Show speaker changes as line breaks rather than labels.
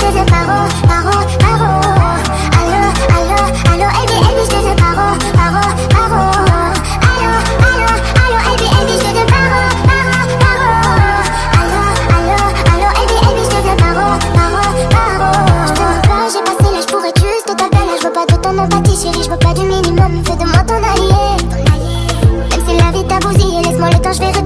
te fais paro, paro, paro. Allo, allo, allo, Ebi, Ebi, je te fais paro, paro, paro. Allo, allo, allo, Ebi, Ebi, je te fais paro, paro, paro. Allo, allo, allo, Ebi, Ebi, je te fais paro, paro, paro. Je te veux pas, j'ai passé l'âge pour être juste t'appeler. Je veux pas de ton empathie, chérie, je veux pas du minimum. Fais de moi ton allié. Même si la vie t'a bousillé, laisse-moi le temps, je vais